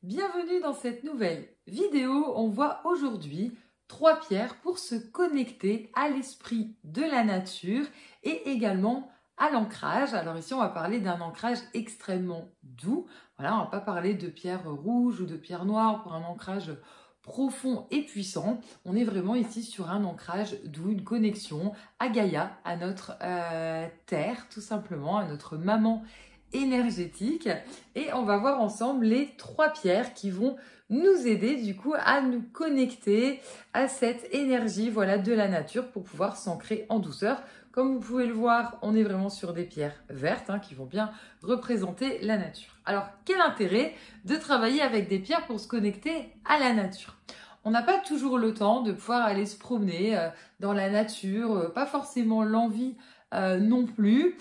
Bienvenue dans cette nouvelle vidéo. On voit aujourd'hui 3 pierres pour se connecter à l'esprit de la nature et également à l'ancrage. Alors ici, on va parler d'un ancrage extrêmement doux. Voilà, on va pas parler de pierres rouges ou de pierres noires pour un ancrage profond et puissant. On est vraiment ici sur un ancrage doux, une connexion à Gaïa, à notre terre, tout simplement, à notre maman énergétique. Et on va voir ensemble les 3 pierres qui vont nous aider du coup à nous connecter à cette énergie, voilà, de la nature pour pouvoir s'ancrer en douceur. Comme vous pouvez le voir, on est vraiment sur des pierres vertes qui vont bien représenter la nature. Alors, quel intérêt de travailler avec des pierres pour se connecter à la nature? On n'a pas toujours le temps de pouvoir aller se promener dans la nature, pas forcément l'envie non plus.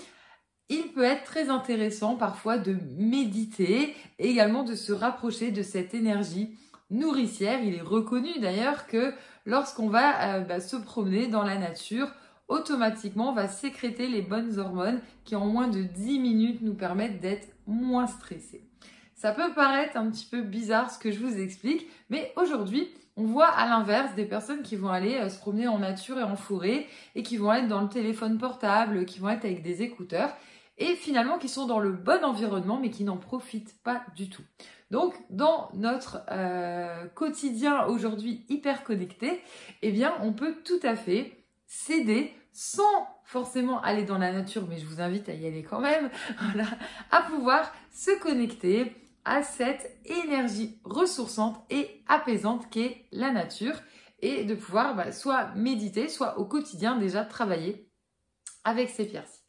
Il peut être très intéressant parfois de méditer et également de se rapprocher de cette énergie nourricière. Il est reconnu d'ailleurs que lorsqu'on va se promener dans la nature, automatiquement on va sécréter les bonnes hormones qui en moins de 10 minutes nous permettent d'être moins stressés. Ça peut paraître un petit peu bizarre ce que je vous explique, mais aujourd'hui on voit à l'inverse des personnes qui vont aller se promener en nature et en forêt et qui vont être dans le téléphone portable, qui vont être avec des écouteurs et finalement qui sont dans le bon environnement mais qui n'en profitent pas du tout. Donc dans notre quotidien aujourd'hui hyper connecté, eh bien on peut tout à fait s'aider sans forcément aller dans la nature, mais je vous invite à y aller quand même, voilà, à pouvoir se connecter à cette énergie ressourçante et apaisante qu'est la nature et de pouvoir soit méditer, soit au quotidien déjà travailler avec ces pierres-ci.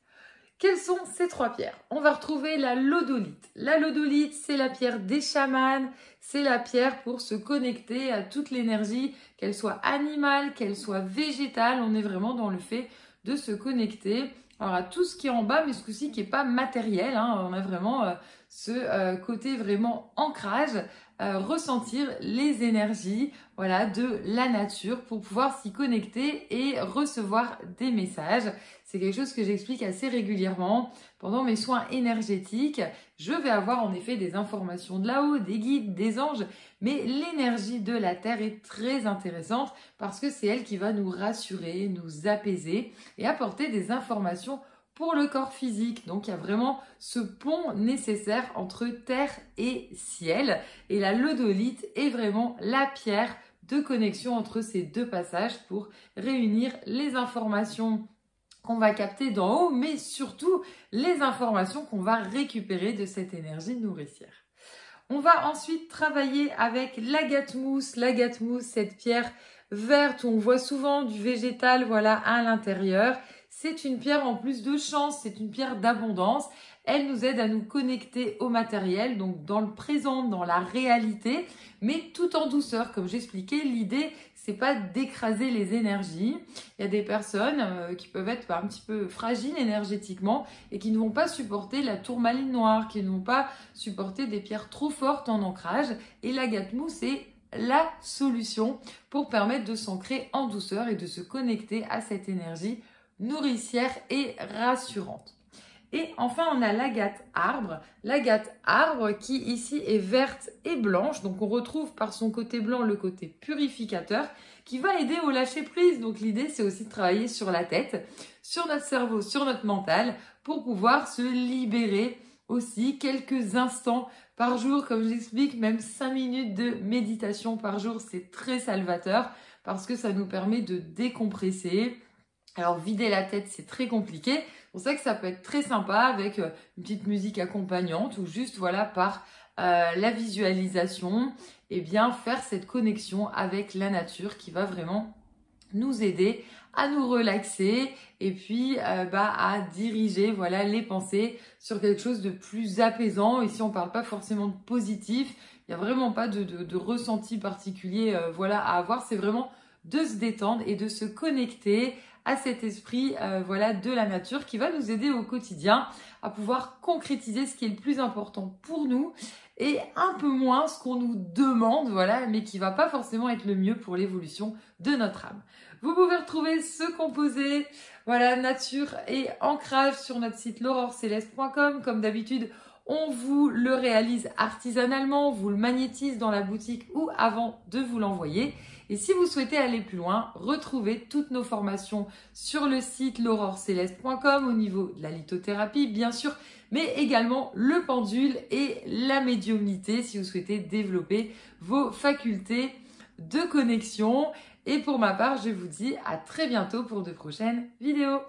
Quelles sont ces 3 pierres? On va retrouver la lodolite. La lodolite, c'est la pierre des chamans, c'est la pierre pour se connecter à toute l'énergie, qu'elle soit animale, qu'elle soit végétale. On est vraiment dans le fait de se connecter à tout ce qui est en bas, mais ce coup-ci qui n'est pas matériel. On a vraiment ce côté vraiment ancrage, ressentir les énergies de la nature pour pouvoir s'y connecter et recevoir des messages. C'est quelque chose que j'explique assez régulièrement pendant mes soins énergétiques. Je vais avoir en effet des informations de là-haut, des guides, des anges, mais l'énergie de la Terre est très intéressante parce que c'est elle qui va nous rassurer, nous apaiser et apporter des informations pour le corps physique. Donc il y a vraiment ce pont nécessaire entre terre et ciel. Et la lodolite est vraiment la pierre de connexion entre ces deux passages pour réunir les informations qu'on va capter d'en haut, mais surtout les informations qu'on va récupérer de cette énergie nourricière. On va ensuite travailler avec l'agathe-mousse. L'agathe-mousse, cette pierre verte où on voit souvent du végétal, voilà, à l'intérieur. C'est une pierre en plus de chance, c'est une pierre d'abondance. Elle nous aide à nous connecter au matériel, donc dans le présent, dans la réalité, mais tout en douceur. Comme j'expliquais, l'idée, c'est pas d'écraser les énergies. Il y a des personnes qui peuvent être un petit peu fragiles énergétiquement et qui ne vont pas supporter la tourmaline noire, qui ne vont pas supporter des pierres trop fortes en ancrage. Et l'agathe-mousse est la solution pour permettre de s'ancrer en douceur et de se connecter à cette énergie nourricière et rassurante. Et enfin, on a l'agate arbre. L'agate arbre qui ici est verte et blanche. Donc, on retrouve par son côté blanc le côté purificateur qui va aider au lâcher prise. Donc, l'idée, c'est aussi de travailler sur la tête, sur notre cerveau, sur notre mental pour pouvoir se libérer aussi quelques instants par jour. Comme j'explique, même 5 minutes de méditation par jour, c'est très salvateur parce que ça nous permet de décompresser. Alors, vider la tête, c'est très compliqué. C'est pour ça que ça peut être très sympa avec une petite musique accompagnante ou juste, voilà, par la visualisation, et bien faire cette connexion avec la nature qui va vraiment nous aider à nous relaxer et puis à diriger, voilà, les pensées sur quelque chose de plus apaisant. Ici, on parle pas forcément de positif. Il n'y a vraiment pas de ressenti particulier, voilà, à avoir. C'est vraiment de se détendre et de se connecter à cet esprit voilà, de la nature qui va nous aider au quotidien à pouvoir concrétiser ce qui est le plus important pour nous et un peu moins ce qu'on nous demande, voilà, mais qui va pas forcément être le mieux pour l'évolution de notre âme. Vous pouvez retrouver ce composé, voilà, nature et ancrage sur notre site l'aurorecéleste.com. Comme d'habitude, On vous le réalise artisanalement, vous le magnétise dans la boutique ou avant de vous l'envoyer. Et si vous souhaitez aller plus loin, retrouvez toutes nos formations sur le site l'aurorecéleste.com au niveau de la lithothérapie, bien sûr, mais également le pendule et la médiumnité si vous souhaitez développer vos facultés de connexion. Et pour ma part, je vous dis à très bientôt pour de prochaines vidéos.